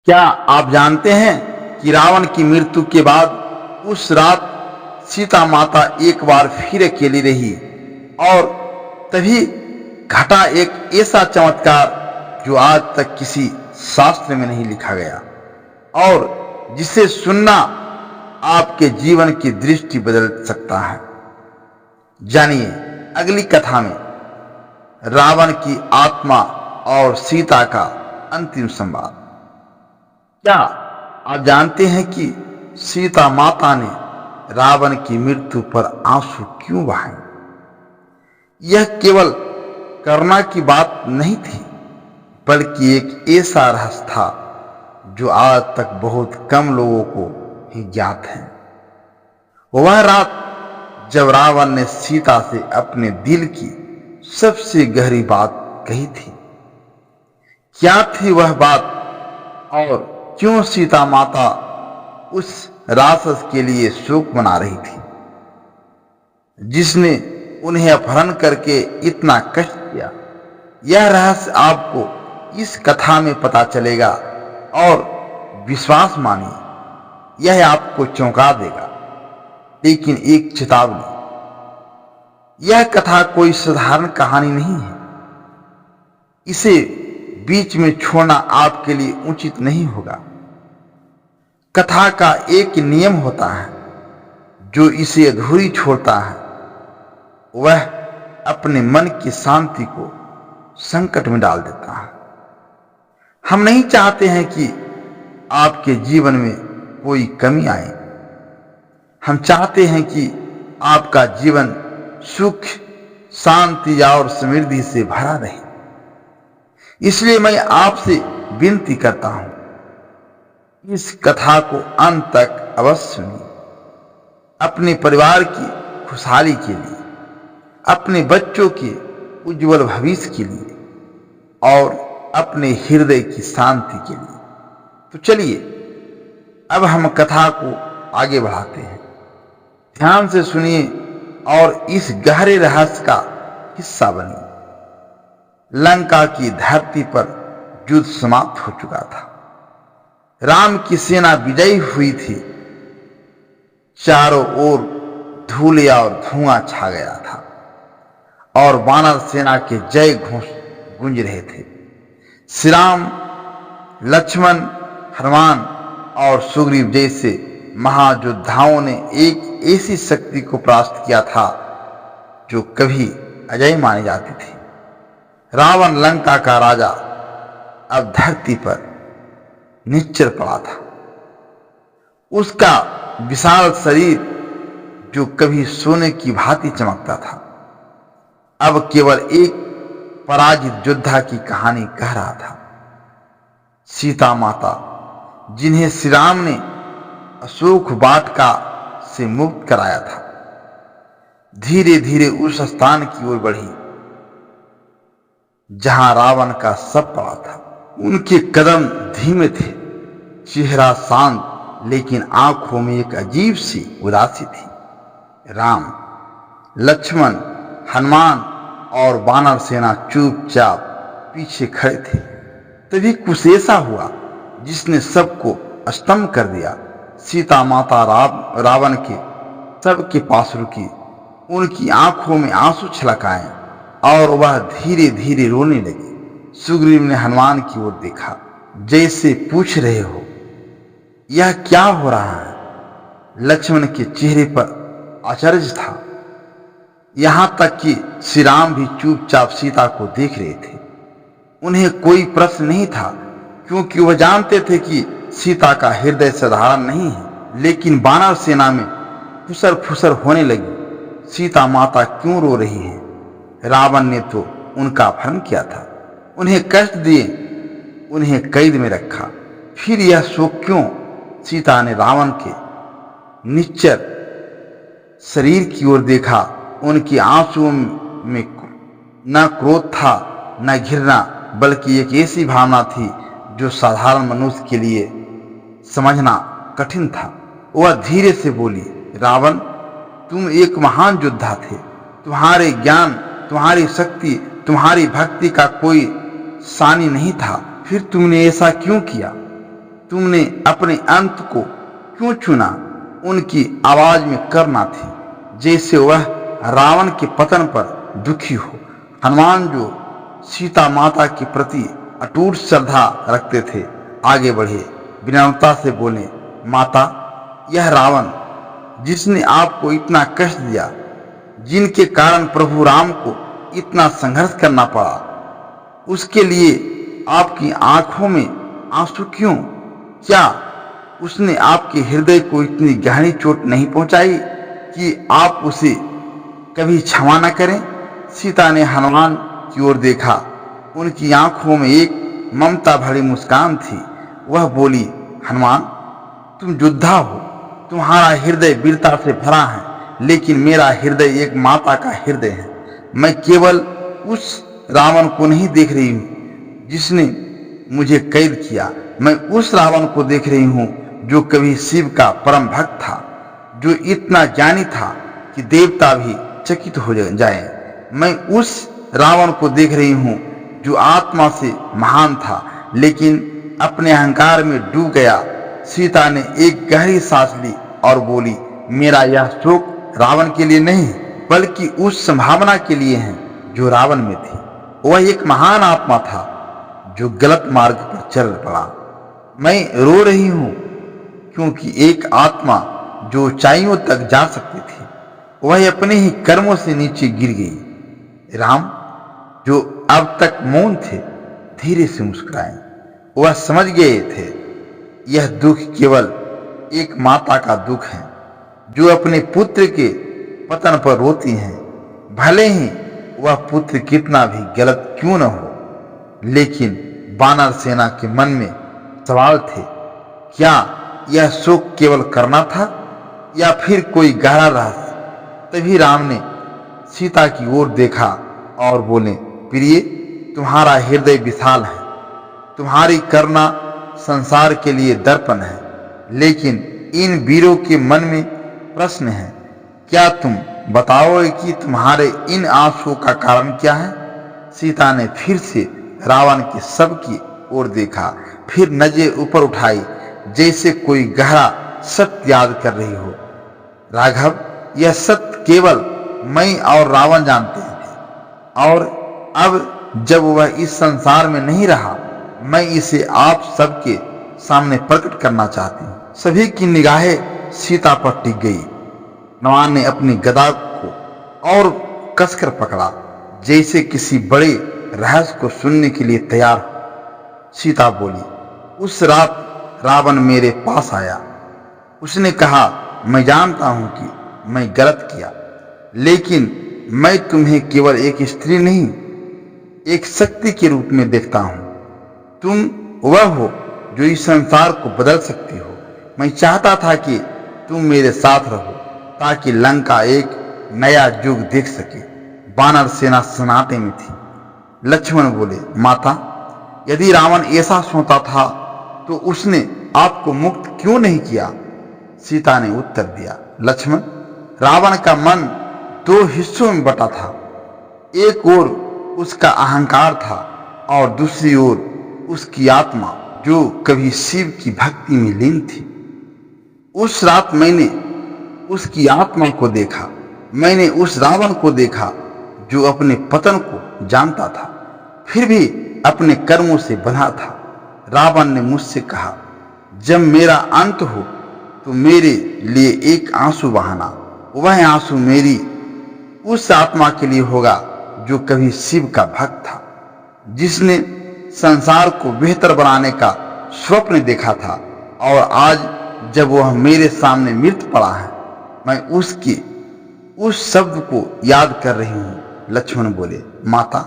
क्या आप जानते हैं कि रावण की मृत्यु के बाद उस रात सीता माता एक बार फिर अकेली रही और तभी घटा एक ऐसा चमत्कार जो आज तक किसी शास्त्र में नहीं लिखा गया और जिसे सुनना आपके जीवन की दृष्टि बदल सकता है। जानिए अगली कथा में रावण की आत्मा और सीता का अंतिम संवाद। क्या आप जानते हैं कि सीता माता ने रावण की मृत्यु पर आंसू क्यों बहाए? यह केवल करुणा की बात नहीं थी, बल्कि एक ऐसा रहस्य था जो आज तक बहुत कम लोगों को ही ज्ञात है। वह रात जब रावण ने सीता से अपने दिल की सबसे गहरी बात कही थी। क्या थी वह बात और क्यों सीता माता उस राक्षस के लिए शोक मना रही थी जिसने उन्हें अपहरण करके इतना कष्ट दिया? यह रहस्य आपको इस कथा में पता चलेगा और विश्वास मानिए यह आपको चौंका देगा। लेकिन एक चेतावनी, यह कथा कोई साधारण कहानी नहीं है। इसे बीच में छोड़ना आपके लिए उचित नहीं होगा। कथा का एक नियम होता है, जो इसे अधूरी छोड़ता है वह अपने मन की शांति को संकट में डाल देता है। हम नहीं चाहते हैं कि आपके जीवन में कोई कमी आए। हम चाहते हैं कि आपका जीवन सुख, शांति और समृद्धि से भरा रहे। इसलिए मैं आपसे विनती करता हूं, इस कथा को अंत तक अवश्य सुनिए। अपने परिवार की खुशहाली के लिए, अपने बच्चों के उज्जवल भविष्य के लिए और अपने हृदय की शांति के लिए। तो चलिए अब हम कथा को आगे बढ़ाते हैं। ध्यान से सुनिए और इस गहरे रहस्य का हिस्सा बनिए। लंका की धरती पर युद्ध समाप्त हो चुका था। राम की सेना विजयी हुई थी। चारों ओर धूल और धुआं छा गया था और वानर सेना के जय घोष गूंज रहे थे। श्री राम, लक्ष्मण, हनुमान और सुग्रीव जैसे महायोद्धाओं ने एक ऐसी शक्ति को परास्त किया था जो कभी अजय मानी जाती थी। रावण, लंका का राजा, अब धरती पर निश्चल पड़ा था। उसका विशाल शरीर जो कभी सोने की भांति चमकता था, अब केवल एक पराजित योद्धा की कहानी कह रहा था। सीता माता, जिन्हें श्री राम ने अशोक वाटिका से मुक्त कराया था, धीरे धीरे उस स्थान की ओर बढ़ी जहां रावण का शव पड़ा था। उनके कदम धीमे थे, चेहरा शांत, लेकिन आंखों में एक अजीब सी उदासी थी। राम, लक्ष्मण, हनुमान और वानर सेना चुपचाप पीछे खड़े थे। तभी कुछ ऐसा हुआ जिसने सबको स्तंभ कर दिया। सीता माता रावण के शव के पास रुकी। उनकी आंखों में आंसू छलक आए और वह धीरे धीरे रोने लगी। सुग्रीव ने हनुमान की ओर देखा, जैसे पूछ रहे हो, यह क्या हो रहा है? लक्ष्मण के चेहरे पर आश्चर्य था। यहां तक कि श्री राम भी चुपचाप सीता को देख रहे थे। उन्हें कोई प्रश्न नहीं था, क्योंकि वह जानते थे कि सीता का हृदय साधारण नहीं है। लेकिन वानर सेना में फुसर फुसर होने लगी। सीता माता क्यों रो रही है? रावण ने तो उनका अपहरण किया था, उन्हें कष्ट दिए, उन्हें कैद में रखा। फिर यह शोक क्यों? सीता ने रावण के निश्चल शरीर की ओर देखा। उनकी आंसुओं में न क्रोध था, न घृणा, बल्कि एक ऐसी भावना थी जो साधारण मनुष्य के लिए समझना कठिन था। वह धीरे से बोली, रावण, तुम एक महान योद्धा थे। तुम्हारे ज्ञान, तुम्हारी शक्ति, तुम्हारी भक्ति का कोई सानी नहीं था। फिर तुमने ऐसा क्यों किया? तुमने अपने अंत को क्यों चुना? उनकी आवाज में करना थी, जैसे वह रावण के पतन पर दुखी हो। हनुमान, जो सीता माता के प्रति अटूट श्रद्धा रखते थे, आगे बढ़े, विनम्रता से बोले, माता, यह रावण जिसने आपको इतना कष्ट दिया, जिनके कारण प्रभु राम को इतना संघर्ष करना पड़ा, उसके लिए आपकी आंखों में आंसू क्यों? क्या उसने आपके हृदय को इतनी गहरी चोट नहीं पहुंचाई कि आप उसे कभी क्षमा न करें? सीता ने हनुमान की ओर देखा। उनकी आंखों में एक ममता भरी मुस्कान थी। वह बोली, हनुमान, तुम योद्धा हो, तुम्हारा हृदय वीरता से भरा है, लेकिन मेरा हृदय एक माता का हृदय है। मैं केवल उस रावण को नहीं देख रही हूँ जिसने मुझे कैद किया, मैं उस रावण को देख रही हूँ जो कभी शिव का परम भक्त था, जो इतना ज्ञानी था कि देवता भी चकित हो जाए। मैं उस रावण को देख रही हूँ जो आत्मा से महान था, लेकिन अपने अहंकार में डूब गया। सीता ने एक गहरी सांस ली और बोली, मेरा यह शोक रावण के लिए नहीं, बल्कि उस संभावना के लिए है जो रावण में थी। वह एक महान आत्मा था जो गलत मार्ग पर चल पड़ा। मैं रो रही हूं क्योंकि एक आत्मा जो ऊंचाइयों तक जा सकती थी, वह अपने ही कर्मों से नीचे गिर गई। राम, जो अब तक मौन थे, धीरे से मुस्कुराए। वह समझ गए थे यह दुख केवल एक माता का दुख है जो अपने पुत्र के पतन पर रोती है, भले ही वह पुत्र कितना भी गलत क्यों न हो। लेकिन वानर सेना के मन में सवाल थे, क्या यह शोक केवल करना था या फिर कोई गहरा रहस्य? तभी राम ने सीता की ओर देखा और बोले, प्रिय, तुम्हारा हृदय विशाल है, तुम्हारी करुणा संसार के लिए दर्पण है, लेकिन इन वीरों के मन में प्रश्न है। क्या तुम बताओगे कि तुम्हारे इन आंसुओं का कारण क्या है? सीता ने फिर से रावण के शव की ओर देखा, फिर नजर ऊपर उठाई, जैसे कोई गहरा सत्य याद कर रही हो। राघव, यह सत्य केवल मैं और रावण जानते हैं, और अब जब वह इस संसार में नहीं रहा, मैं इसे आप सबके सामने प्रकट करना चाहती हूँ। सभी की निगाहें सीता पर टिक गई। हनुमान ने अपनी गदा को और कसकर पकड़ा, जैसे किसी बड़े रहस्य को सुनने के लिए तैयार हो। सीता बोली, उस रात रावण मेरे पास आया। उसने कहा, मैं जानता हूं कि मैं गलत किया, लेकिन मैं तुम्हें केवल एक स्त्री नहीं, एक शक्ति के रूप में देखता हूं। तुम वह हो जो इस संसार को बदल सकती हो। मैं चाहता था कि तुम मेरे साथ रहो ताकि लंका एक नया युग देख सके। वानर सेना सन्नाटे में थी। लक्ष्मण बोले, माता, यदि रावण ऐसा सोचता था तो उसने आपको मुक्त क्यों नहीं किया? सीता ने उत्तर दिया, लक्ष्मण, रावण का मन दो हिस्सों में बटा था। एक ओर उसका अहंकार था और दूसरी ओर उसकी आत्मा जो कभी शिव की भक्ति में लीन थी। उस रात मैंने उसकी आत्मा को देखा। मैंने उस रावण को देखा जो अपने पतन को जानता था, फिर भी अपने कर्मों से बंधा था। रावण ने मुझसे कहा, जब मेरा अंत हो तो मेरे लिए एक आंसू बहाना। वह आंसू मेरी उस आत्मा के लिए होगा जो कभी शिव का भक्त था, जिसने संसार को बेहतर बनाने का स्वप्न देखा था, और आज जब वह मेरे सामने मृत पड़ा है, मैं उसके उस शब्द को याद कर रही हूं। लक्ष्मण बोले, माता,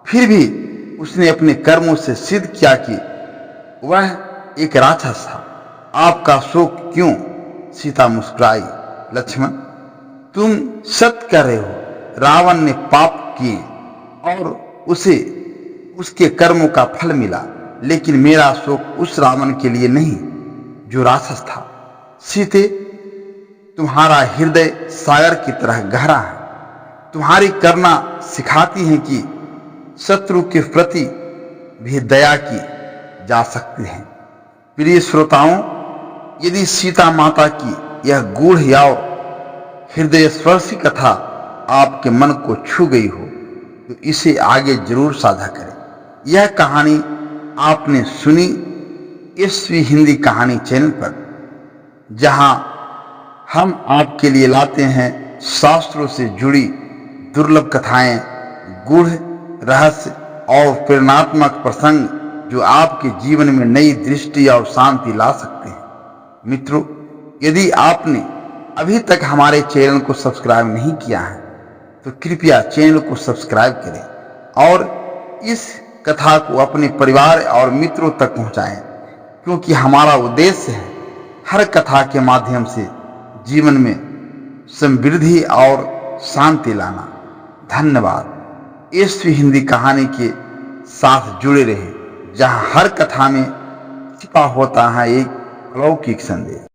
फिर भी उसने अपने कर्मों से सिद्ध किया कि वह एक राक्षस था। आपका शोक क्यों? सीता मुस्कुराई। लक्ष्मण, तुम सत्य कह रहे हो। रावण ने पाप किए और उसे उसके कर्मों का फल मिला, लेकिन मेरा शोक उस रावण के लिए नहीं जो राक्षस था। सीते, तुम्हारा हृदय सागर की तरह गहरा है। तुम्हारी करुणा सिखाती है कि शत्रु के प्रति भी दया की जा सकती है। प्रिय श्रोताओं, यदि सीता माता की यह गूढ़ या हृदय स्पर्शी कथा आपके मन को छू गई हो तो इसे आगे जरूर साझा करें। यह कहानी आपने सुनी एसवी हिंदी कहानी चैनल पर, जहां हम आपके लिए लाते हैं शास्त्रों से जुड़ी दुर्लभ कथाएं, गूढ़ रहस्य और प्रेरणात्मक प्रसंग जो आपके जीवन में नई दृष्टि और शांति ला सकते हैं। मित्रों, यदि आपने अभी तक हमारे चैनल को सब्सक्राइब नहीं किया है तो कृपया चैनल को सब्सक्राइब करें और इस कथा को अपने परिवार और मित्रों तक पहुंचाएं, क्योंकि हमारा उद्देश्य है हर कथा के माध्यम से जीवन में समृद्धि और शांति लाना। धन्यवाद। एसवी हिंदी कहानी के साथ जुड़े रहे, जहां हर कथा में छिपा होता है एक अलौकिक संदेश।